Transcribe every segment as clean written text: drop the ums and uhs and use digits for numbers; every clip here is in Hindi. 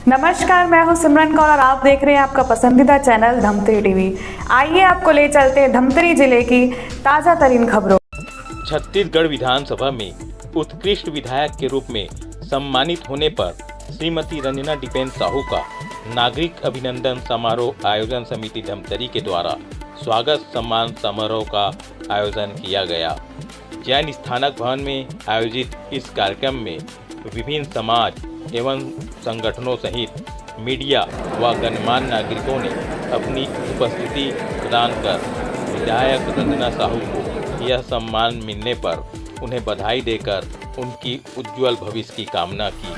नमस्कार, मैं हूं सिमरन कौर और आप देख रहे हैं आपका पसंदीदा चैनल धमतरी टीवी। आइए आपको ले चलते हैं धमतरी जिले की ताज़ा तरीन खबरों। छत्तीसगढ़ विधानसभा में उत्कृष्ट विधायक के रूप में सम्मानित होने पर श्रीमती रंजना डिपेन साहू का नागरिक अभिनंदन समारोह आयोजन समिति धमतरी के द्वारा स्वागत सम्मान समारोह का आयोजन किया गया। जैन स्थानक भवन में आयोजित इस कार्यक्रम में विभिन्न समाज एवं संगठनों सहित मीडिया व गणमान्य नागरिकों ने अपनी उपस्थिति प्रदान कर विधायक रंजना साहू को यह सम्मान मिलने पर उन्हें बधाई देकर उनकी उज्जवल भविष्य की कामना की।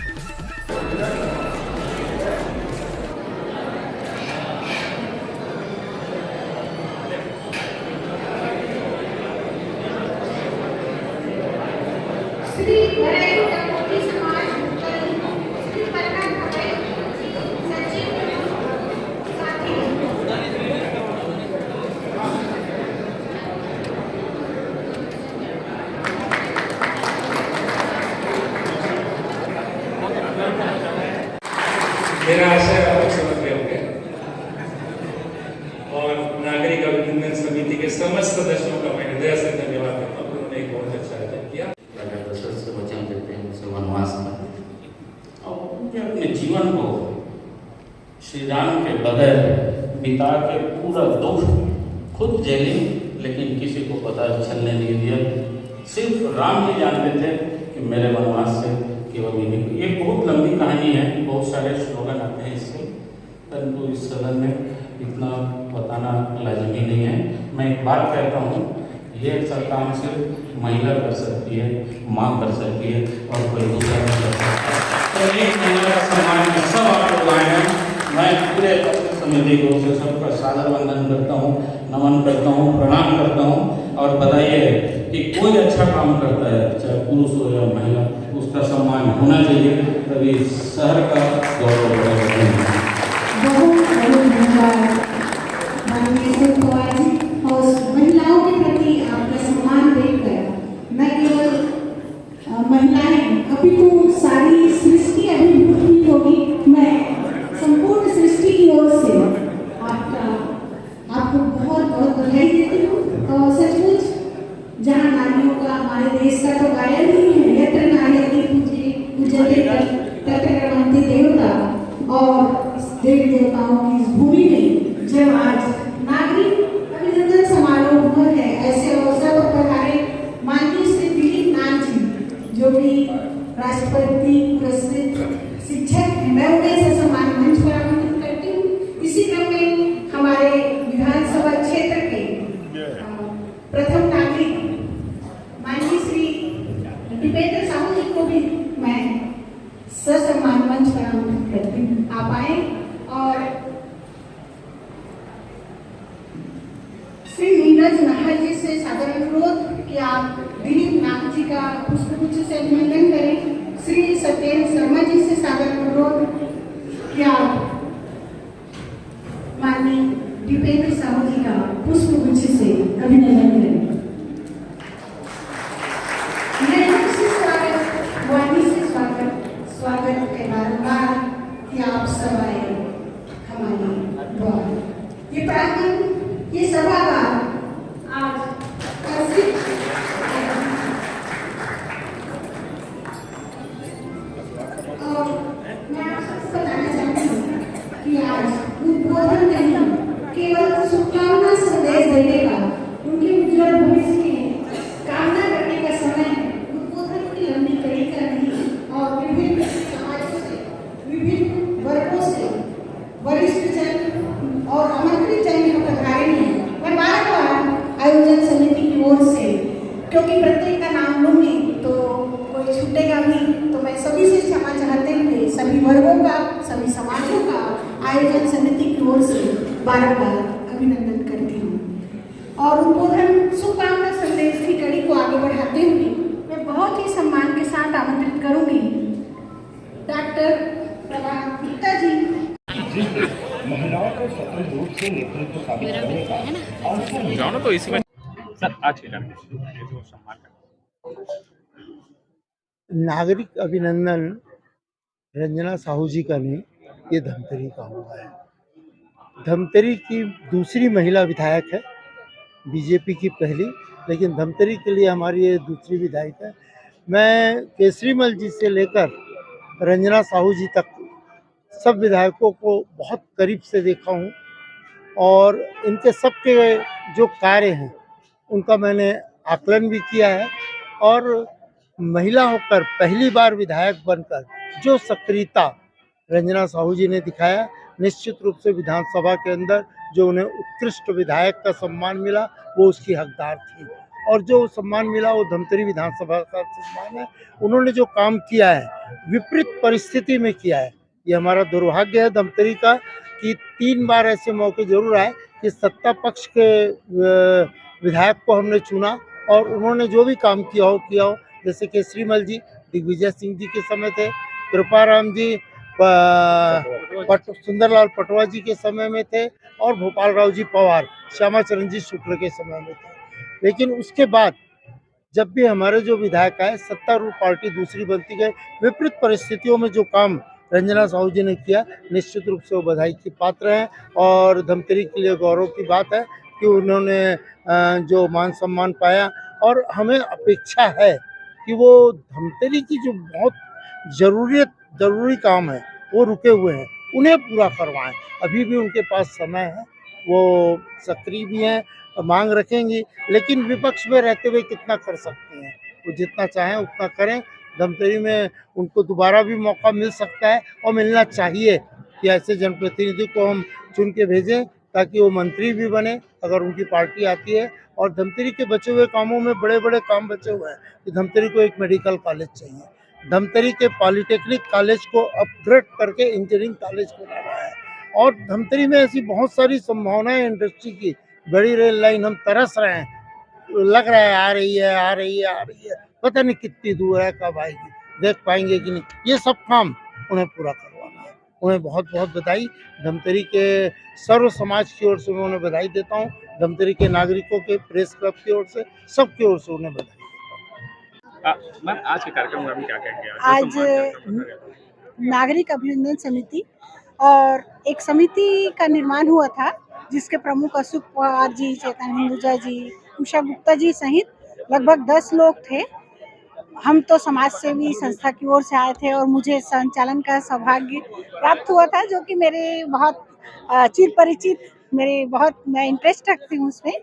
मेरा आशय आप लोग समझ गए होंगे और नागरिक अभिनंदन समिति के समस्त सदस्यों का मैं हृदय से धन्यवाद करता हूँ। उन्होंने एक बहुत अच्छा आयोजन किया। दशरथ से वचन देते हैं उसे वनवास का और उनके अपने जीवन को श्री राम के बगैर बिता के पूरा दुख खुद झेली, लेकिन किसी को पता चलने नहीं दिया। सिर्फ राम ही जानते थे कि मेरे वनवास से केवल ये बहुत लंबी कहानी है, बहुत सारे स्लोगन आते हैं इसके, परंतु इस सदन में इतना बताना लाजमी नहीं है। मैं एक बात कहता हूँ, ये अच्छा काम सिर्फ महिला कर सकती है, माँ कर सकती है और कोई दूसरा नहीं कर सकता। तो एक महिला का सम्मान में सब आप लोग आए हैं। मैं पूरे समिति को से सबका सादर वंदन करता हूँ, नमन करता हूँ, प्रणाम करता हूँ और बताइए कि कोई अच्छा काम करता है, चाहे पुरुष हो या महिला, उसका सम्मान होना चाहिए, तभी शहर का गौरव बढ़ेगा। बहुत धन्यवाद माननीय जी और महिलाओं के प्रति आपका सम्मान देखकर न केवल महिलाएं, अभी तो सारी सृष्टि अभिभूत हुई होगी। मैं संपूर्ण सृष्टि की ओर से आपको बहुत बहुत बधाई देती हूँ। और सचमुच जहाँ नारियों का, हमारे देश का तो गायन ही है, यत्र नार्यति पूज्यते तत्र रमन्ते देवता, और देवी देवताओं की इस भूमि में जब आज नागरिक अभिनंदन समारोह है, ऐसे अवसर पर पधारे माननीय श्री दिलीप नाथ जी जो भी राष्ट्रपति पुरस्कृत शिक्षक हैं, मैं उन्हें से सम्मान मंच पर आमंत्रित करती हूँ। इसी क्रम में हमारे विधानसभा क्षेत्र के प्रथम नागरिक माननीय श्री दीपेंद्र साहू जी को भी मैं ससम्मान मंच पर आमंत्रित करती हूँ। आप आए और श्री नीरज नाहर जी से सादर अनुरोध कि आप दिलीप नाथ जी का पुष्पगुच्छ से अभिनंदन करें। श्री सत्येंद्र शर्मा जी से सादर अनुरोध कि आप माननीय दीपेंद्र साहू जी का पुष्पगुच्छ से अभिनंदन करें। स्वागत के बारंबार कि आप सब आए हमारी द्वार। ये प्रांगण, ये सभागार आज और मैं आप सबको बताना चाहती हूँ कि आज उद्बोधन नहीं, केवल शुभकामना संदेश देने का, उनके उज्जवल भविष्य की कामना करने का समय है। उद्बोधन की लंबी कड़ी का नहीं और विभिन्न समाजों से, विभिन्न वर्गों से वरिष्ठ जन और आमंत्रित जन यहाँ पधारे हैं। मैं बार-बार आयोजन समिति की ओर से, क्योंकि प्रत्येक का नाम लूंगी तो कोई छूटेगा भी, तो मैं सभी से क्षमा चाहते हुए सभी वर्गों का, सभी समाजों का आयोजन समिति की ओर से बार-बार अभिनंदन करती हूँ। और उद्बोधन शुभकामना संदेश की कड़ी को आगे बढ़ाते हुए मैं बहुत ही सम्मान के साथ आमंत्रित करूंगी डॉक्टर प्रभात गुप्ता जी। महिलाओं को सफल रूप से नेतृत्व साबित करने का अवसर तो इसी में सर आज के सम्मान नागरिक अभिनंदन रंजना साहू जी का नहीं, ये धमतरी का हुआ है। धमतरी की दूसरी महिला विधायक है, बीजेपी की पहली, लेकिन धमतरी के लिए हमारी ये दूसरी विधायक है। मैं केसरीमल जी से लेकर रंजना साहू जी तक सब विधायकों को बहुत करीब से देखा हूँ और इनके सबके जो कार्य हैं उनका मैंने आकलन भी किया है। और महिला होकर पहली बार विधायक बनकर जो सक्रियता रंजना साहू जी ने दिखाया, निश्चित रूप से विधानसभा के अंदर जो उन्हें उत्कृष्ट विधायक का सम्मान मिला वो उसकी हकदार थी। और जो सम्मान मिला वो धमतरी विधानसभा का सम्मान है। उन्होंने जो काम किया है विपरीत परिस्थिति में किया है। ये हमारा दुर्भाग्य है धमतरी का कि 3 बार ऐसे मौके जरूर आए कि सत्ता पक्ष के विधायक को हमने चुना और उन्होंने जो भी काम किया हो, जैसे केसरीमल जी दिग्विजय सिंह जी के समय थे, कृपाराम जी सुंदरलाल पटवा जी के समय में थे और भोपाल राव जी पवार श्यामा चरण जी शुक्ल के समय में थे। लेकिन उसके बाद जब भी हमारे जो विधायक आए, सत्तारूढ़ पार्टी दूसरी बनती गई, विपरीत परिस्थितियों में जो काम रंजना साहू जी ने किया, निश्चित रूप से वो बधाई की पात्र हैं। और धमतरी के लिए गौरव की बात है कि उन्होंने जो मान सम्मान पाया और हमें अपेक्षा है कि वो धमतरी की जो बहुत ज़रूरी काम है वो रुके हुए हैं, उन्हें पूरा करवाएं। अभी भी उनके पास समय है, वो सक्रिय भी हैं, मांग रखेंगी, लेकिन विपक्ष में रहते हुए कितना कर सकते हैं। वो जितना चाहें उतना करें। धमतरी में उनको दोबारा भी मौका मिल सकता है और मिलना चाहिए कि ऐसे जनप्रतिनिधि को हम चुन के भेजें ताकि वो मंत्री भी बने अगर उनकी पार्टी आती है। और धमतरी के बचे हुए कामों में बड़े काम बचे हुए हैं कि धमतरी को एक मेडिकल कॉलेज चाहिए, धमतरी के पॉलिटेक्निक कॉलेज को अपग्रेड करके इंजीनियरिंग कॉलेज बनाना है। और धमतरी में ऐसी बहुत सारी संभावनाएं इंडस्ट्री की, बड़ी रेल लाइन हम तरस रहे हैं, लग रहा है आ रही है, पता नहीं कितनी दूर है, कब आएगी, देख पाएंगे कि नहीं। ये सब काम उन्हें पूरा करवाना है। उन्हें बहुत बधाई। धमतरी के सर्व समाज की ओर से मैं उन्हें बधाई देता हूँ। धमतरी के नागरिकों के प्रेस क्लब की ओर से, सबकी ओर से उन्हें बधाई। मैम आज के कार्यक्रम में आपने क्या क्या किया? आज नागरिक अभिनंदन समिति और एक समिति का निर्माण हुआ था जिसके प्रमुख अशोक पवार जी, चेतन हिंदुजा जी, उषा गुप्ता जी सहित लगभग 10 लोग थे। हम तो समाज सेवी संस्था की ओर से आए थे और मुझे संचालन का सौभाग्य प्राप्त हुआ था, जो कि मेरे बहुत चिर परिचित, मैं इंटरेस्ट रखती हूँ उसमें।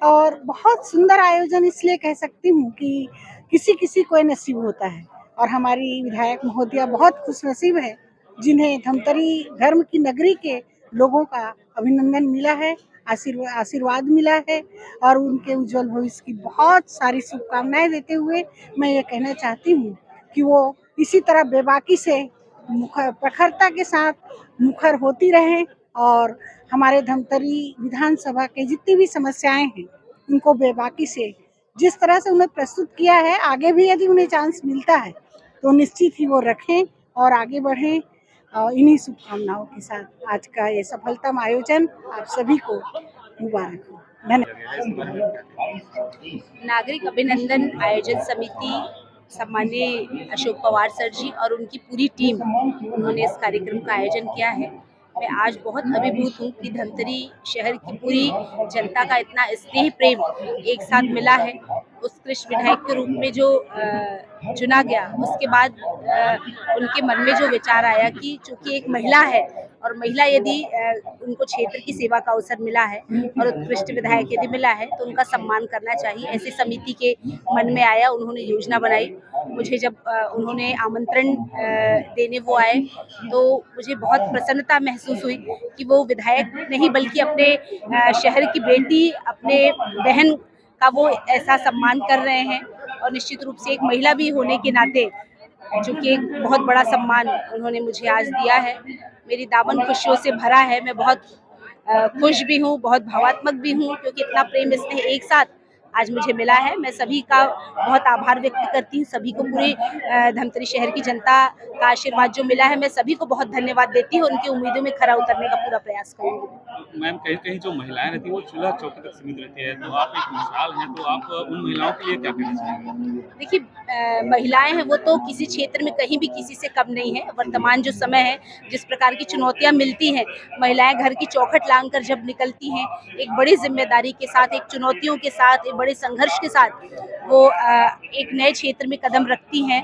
और बहुत सुंदर आयोजन इसलिए कह सकती हूँ कि किसी को नसीब होता है और हमारी विधायक महोदया बहुत खुशनसीब है जिन्हें धमतरी धर्म की नगरी के लोगों का अभिनंदन मिला है, आशीर्वाद मिला है। और उनके उज्जवल भविष्य की बहुत सारी शुभकामनाएं देते हुए मैं ये कहना चाहती हूँ कि वो इसी तरह बेबाकी से प्रखरता के साथ मुखर होती रहें और हमारे धमतरी विधानसभा के जितनी भी समस्याएं हैं उनको बेबाकी से जिस तरह से उन्हें प्रस्तुत किया है, आगे भी यदि उन्हें चांस मिलता है तो निश्चित ही वो रखें और आगे बढ़ें। इन्हीं शुभकामनाओं के साथ आज का ये सफलतम आयोजन आप सभी को मुबारक हो। धन्यवाद। नागरिक अभिनंदन आयोजन समिति सम्माननीय अशोक पवार सर जी और उनकी पूरी टीम, उन्होंने इस कार्यक्रम का आयोजन किया है। मैं आज बहुत अभिभूत हूँ कि धमतरी शहर की पूरी जनता का इतना स्नेह प्रेम एक साथ मिला है। उत्कृष्ट विधायक के रूप में जो चुना गया, उसके बाद उनके मन में जो विचार आया कि चूंकि एक महिला है और महिला यदि उनको क्षेत्र की सेवा का अवसर मिला है और उत्कृष्ट विधायक यदि मिला है तो उनका सम्मान करना चाहिए। ऐसे समिति के मन में आया, उन्होंने योजना बनाई। मुझे जब उन्होंने आमंत्रण देने वो आए तो मुझे बहुत प्रसन्नता महसूस हुई कि वो विधायक नहीं बल्कि अपने शहर की बेटी, अपने बहन का वो ऐसा सम्मान कर रहे हैं। और निश्चित रूप से एक महिला भी होने के नाते जो कि एक बहुत बड़ा सम्मान उन्होंने मुझे आज दिया है, मेरी दामन खुशियों से भरा है। मैं बहुत खुश भी हूँ, बहुत भावात्मक भी हूँ, क्योंकि इतना प्रेम स्नेह एक साथ आज मुझे मिला है। मैं सभी का बहुत आभार व्यक्त करती हूँ, सभी को, पूरे धमतरी शहर की जनता का आशीर्वाद जो मिला है, मैं सभी को बहुत धन्यवाद देती हूँ। उनकी उम्मीदों में खरा उतरने का पूरा प्रयास करूँगी। मैम, कहीं कहीं जो महिलाएं रहती हैं वो चूल्हा चौकी तक सीमित रहती है, तो आप एक मिसाल हैं, तो आप उन महिलाओं के लिए क्या कहना चाहेंगे? देखिए, महिलाएं हैं वो तो किसी क्षेत्र में कहीं भी किसी से कम नहीं है। वर्तमान जो समय है, जिस प्रकार की चुनौतियां मिलती हैं, महिलाएं घर की चौखट लांग कर जब निकलती हैं, एक बड़ी जिम्मेदारी के साथ, एक चुनौतियों के साथ, एक बड़े संघर्ष के साथ वो एक नए क्षेत्र में कदम रखती हैं।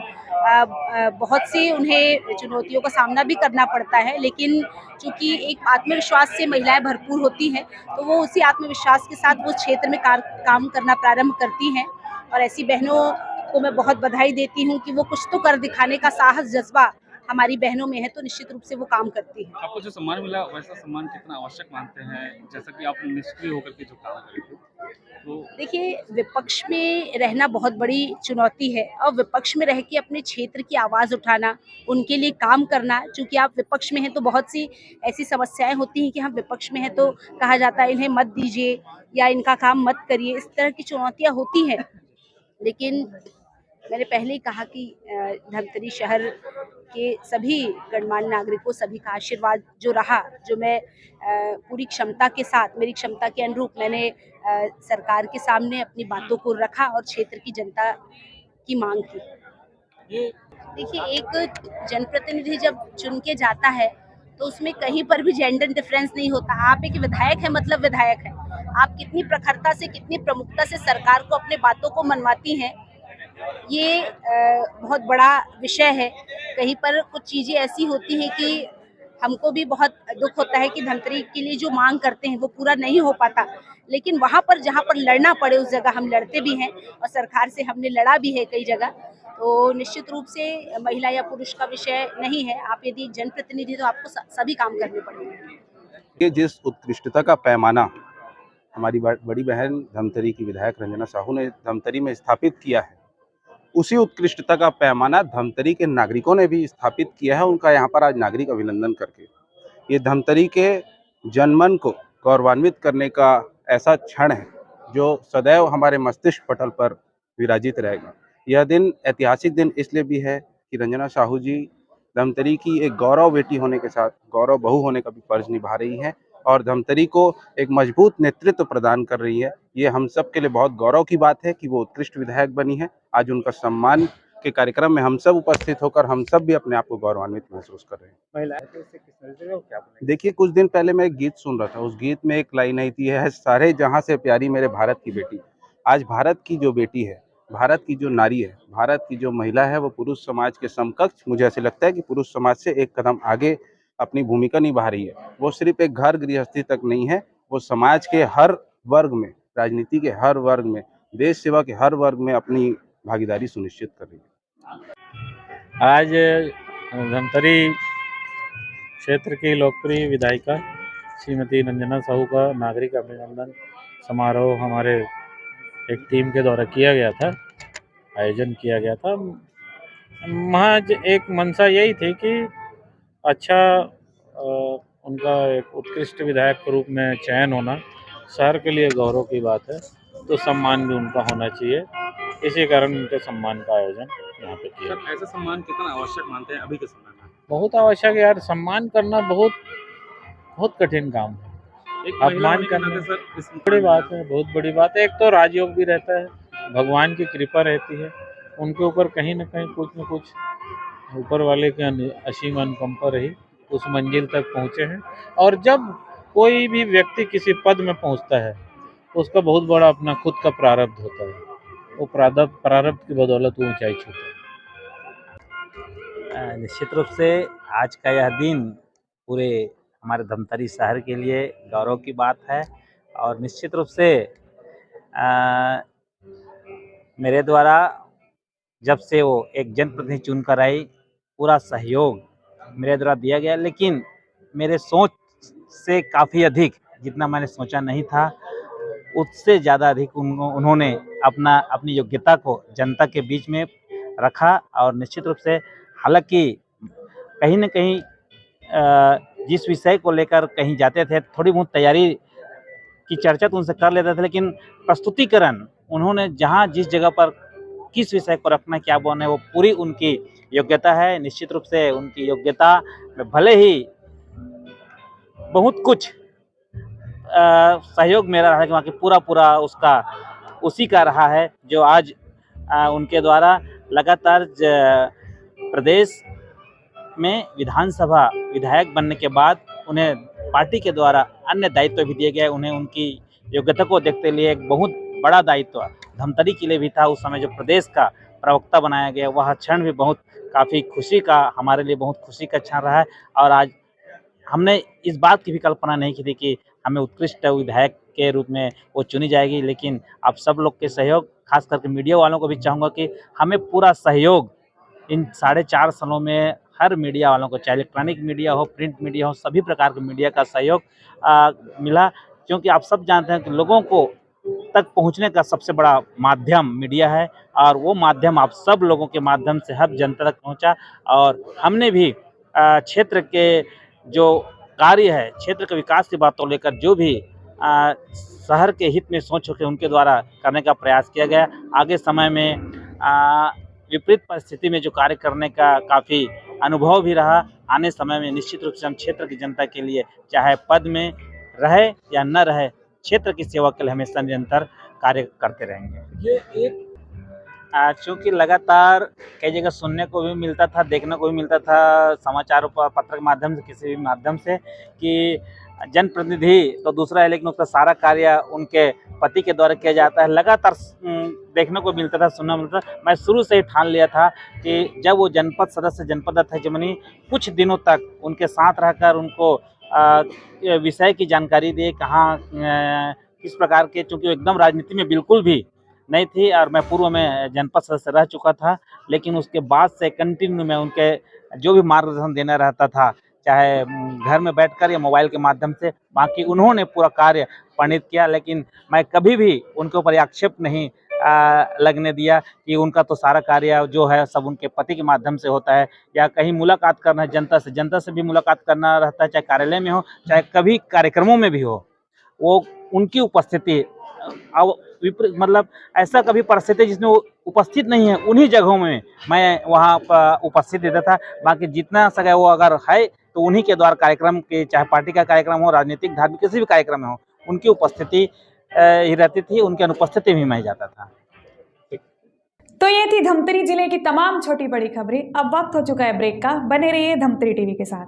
बहुत सी उन्हें चुनौतियों का सामना भी करना पड़ता है, लेकिन चूंकि एक आत्मविश्वास से महिलाएं भरपूर होती हैं, तो वो उसी आत्मविश्वास के साथ वो क्षेत्र में काम करना प्रारंभ करती हैं। और ऐसी बहनों को मैं बहुत बधाई देती हूँ कि वो कुछ तो कर दिखाने का साहस, जज्बा हमारी बहनों में है, तो निश्चित रूप से वो काम करती है। आपको जो सम्मान मिला वैसा सम्मान कितना आवश्यक मानते हैं, जैसा कि आप निष्क्रिय होकर के जो काम कर रहे थे? तो देखिए, विपक्ष में रहना बहुत बड़ी चुनौती है, और विपक्ष में रह के अपने क्षेत्र की आवाज़ उठाना, उनके लिए काम करना। चूंकि आप विपक्ष में हैं तो बहुत सी ऐसी समस्याएं होती हैं कि हम विपक्ष में हैं तो कहा जाता है इन्हें मत दीजिए या इनका काम मत करिए, इस तरह की चुनौतियां होती हैं। लेकिन मैंने पहले ही कहा कि धमतरी शहर के सभी गणमान्य नागरिकों, सभी का आशीर्वाद जो रहा, जो मैं पूरी क्षमता के साथ, मेरी क्षमता के अनुरूप मैंने सरकार के सामने अपनी बातों को रखा और क्षेत्र की जनता की मांग की। देखिए, एक जनप्रतिनिधि जब चुन के जाता है तो उसमें कहीं पर भी जेंडर डिफरेंस नहीं होता। आप एक विधायक है, मतलब विधायक है। आप कितनी प्रखरता से, कितनी प्रमुखता से सरकार को अपने बातों को मनवाती हैं, ये बहुत बड़ा विषय है। कहीं पर कुछ चीज़ें ऐसी होती हैं कि हमको भी बहुत दुख होता है कि धमतरी के लिए जो मांग करते हैं वो पूरा नहीं हो पाता, लेकिन वहाँ पर जहाँ पर लड़ना पड़े उस जगह हम लड़ते भी हैं, और सरकार से हमने लड़ा भी है कई जगह। तो निश्चित रूप से महिला या पुरुष का विषय नहीं है। आप यदि एक जनप्रतिनिधि, तो आपको सभी काम करने पड़ेंगे। ये जिस उत्कृष्टता का पैमाना हमारी बड़ी बहन धमतरी की विधायक रंजना साहू ने धमतरी में स्थापित किया है, उसी उत्कृष्टता का पैमाना धमतरी के नागरिकों ने भी स्थापित किया है। उनका यहाँ पर आज नागरिक अभिनंदन करके ये धमतरी के जनमन को गौरवान्वित करने का ऐसा क्षण है जो सदैव हमारे मस्तिष्क पटल पर विराजित रहेगा। यह दिन ऐतिहासिक दिन इसलिए भी है कि रंजना साहू जी धमतरी की एक गौरव बेटी होने के साथ गौरव बहू होने का भी फर्ज निभा रही हैं और धमतरी को एक मजबूत नेतृत्व प्रदान कर रही है। ये हम सब के लिए बहुत गौरव की बात है कि वो उत्कृष्ट विधायक बनी है। आज उनका सम्मान के कार्यक्रम में हम सब उपस्थित होकर हम सब भी अपने आप को गौरवान्वित महसूस कर रहे हैं। देखिए, कुछ दिन पहले मैं एक गीत सुन रहा था, उस गीत में एक लाइन आई थी, है सारे जहां से प्यारी मेरे भारत की बेटी। आज भारत की जो बेटी है, भारत की जो नारी है, भारत की जो महिला है, वो पुरुष समाज के समकक्ष, मुझे ऐसे लगता है कि पुरुष समाज से एक कदम आगे अपनी भूमिका निभा रही है। वो सिर्फ एक घर गृहस्थी तक नहीं है, वो समाज के हर वर्ग में, राजनीति के हर वर्ग में, देश सेवा के हर वर्ग में अपनी भागीदारी सुनिश्चित कर रही है। आज धमतरी क्षेत्र की लोकप्रिय विधायिका श्रीमती रंजना साहू का नागरिक अभिनंदन समारोह हमारे एक टीम के द्वारा किया गया था, आयोजन किया गया था। महज एक मंशा यही थी कि अच्छा उनका एक उत्कृष्ट विधायक के रूप में चयन होना शहर के लिए गौरव की बात है, तो सम्मान भी उनका होना चाहिए। इसी कारण उनके सम्मान का आयोजन यहाँ पे किया। सर, ऐसा सम्मान कितना आवश्यक मानते हैं अभी के समय में? बहुत आवश्यक है यार, सम्मान करना बहुत कठिन काम है। एक महिला अपमान होने के करना नाते सर इस बड़ी बात है, बहुत बड़ी बात है। एक तो राजयोग भी रहता है, भगवान की कृपा रहती है उनके ऊपर, कहीं ना कहीं कुछ न कुछ ऊपर वाले की असीम अनुकंपा रही, उस मंजिल तक पहुँचे हैं। और जब कोई भी व्यक्ति किसी पद में पहुँचता है उसका बहुत बड़ा अपना खुद का प्रारब्ध होता है, वो प्रारब्ध की बदौलत वो ऊंचाई छूता है। निश्चित रूप से आज का यह दिन पूरे हमारे धमतरी शहर के लिए गौरव की बात है, और निश्चित रूप से मेरे द्वारा जब से वो एक जनप्रतिनिधि चुनकर आई, पूरा सहयोग मेरे द्वारा दिया गया, लेकिन मेरे सोच से काफ़ी अधिक, जितना मैंने सोचा नहीं था उससे ज़्यादा अधिक उन्होंने अपनी योग्यता को जनता के बीच में रखा। और निश्चित रूप से हालांकि कहीं न कहीं जिस विषय को लेकर कहीं जाते थे, थोड़ी बहुत तैयारी की चर्चा तो उनसे कर लेते थे, लेकिन प्रस्तुतिकरण उन्होंने जहाँ जिस जगह पर किस विषय को रखना क्या बोलना है वो पूरी उनकी योग्यता है। निश्चित रूप से उनकी योग्यता में भले ही बहुत कुछ सहयोग मेरा रहा है कि वहाँ की पूरा उसका उसी का रहा है जो आज उनके द्वारा लगातार प्रदेश में विधानसभा विधायक बनने के बाद उन्हें पार्टी के द्वारा अन्य दायित्व भी दिए गए। उन्हें उनकी योग्यता को देखते लिए एक बहुत बड़ा दायित्व धमतरी के लिए भी था। उस समय जो प्रदेश का प्रवक्ता बनाया गया वह क्षण भी बहुत काफ़ी खुशी का, हमारे लिए बहुत खुशी का क्षण रहा है। और आज हमने इस बात की भी कल्पना नहीं की थी कि हमें उत्कृष्ट विधायक के रूप में वो चुनी जाएगी, लेकिन आप सब लोग के सहयोग, खास करके मीडिया वालों को भी चाहूँगा कि हमें पूरा सहयोग इन 4.5 सालों में हर मीडिया वालों को, चाहे इलेक्ट्रॉनिक मीडिया हो, प्रिंट मीडिया हो, सभी प्रकार के मीडिया का सहयोग मिला। क्योंकि आप सब जानते हैं कि लोगों को तक पहुंचने का सबसे बड़ा माध्यम मीडिया है और वो माध्यम आप सब लोगों के माध्यम से हर जनता तक पहुंचा। और हमने भी क्षेत्र के जो कार्य है, क्षेत्र के विकास की बातों लेकर जो भी शहर के हित में सोच के उनके द्वारा करने का प्रयास किया गया। आगे समय में विपरीत परिस्थिति में जो कार्य करने का काफ़ी अनुभव भी रहा। आने समय में निश्चित रूप से हम क्षेत्र की जनता के लिए, चाहे पद में रहे या न रहे, क्षेत्र की सेवा के लिए हमेशा निरंतर कार्य करते रहेंगे। ये एक चूँकि लगातार कई जगह सुनने को भी मिलता था, देखने को भी मिलता था समाचार पत्र के माध्यम से, किसी भी माध्यम से, कि जनप्रतिनिधि तो दूसरा है लेकिन उसका सारा कार्य उनके पति के द्वारा किया जाता है। लगातार देखने को मिलता था, सुनना मिलता था। मैं शुरू से ही ठान लिया था कि जब वो जनपद सदस्य, जनपद अध्यक्ष बनी, कुछ दिनों तक उनके साथ रहकर उनको विषय की जानकारी दिए, कहाँ किस प्रकार के, चूँकि वो एकदम राजनीति में बिल्कुल भी नहीं थी और मैं पूर्व में जनपद सदस्य रह चुका था, लेकिन उसके बाद से कंटिन्यू मैं उनके जो भी मार्गदर्शन देना रहता था, चाहे घर में बैठकर या मोबाइल के माध्यम से, बाकी उन्होंने पूरा कार्य परिणित किया। लेकिन मैं कभी भी उनके ऊपर आक्षेप नहीं लगने दिया कि उनका तो सारा कार्य जो है सब उनके पति के माध्यम से होता है, या कहीं मुलाकात करना है जनता से भी मुलाकात करना रहता है, चाहे कार्यालय में हो, चाहे कभी कार्यक्रमों में भी हो, वो उनकी उपस्थिति, अब मतलब ऐसा कभी परिस्थिति जिसमें वो उपस्थित नहीं है, उन्हीं जगहों में मैं वहाँ पर उपस्थित रहता था। बाकी जितना सके वो अगर है तो उन्हीं के द्वारा कार्यक्रम के, चाहे पार्टी का कार्यक्रम हो, राजनीतिक, धार्मिक, किसी भी कार्यक्रम में हो, उनकी उपस्थिति ही रहती थी, उनकी अनुपस्थिति में मैं जाता था। तो ये थी धमतरी जिले की तमाम छोटी बड़ी खबरें। अब वक्त हो चुका है ब्रेक का। बने रहिए धमतरी टीवी के साथ।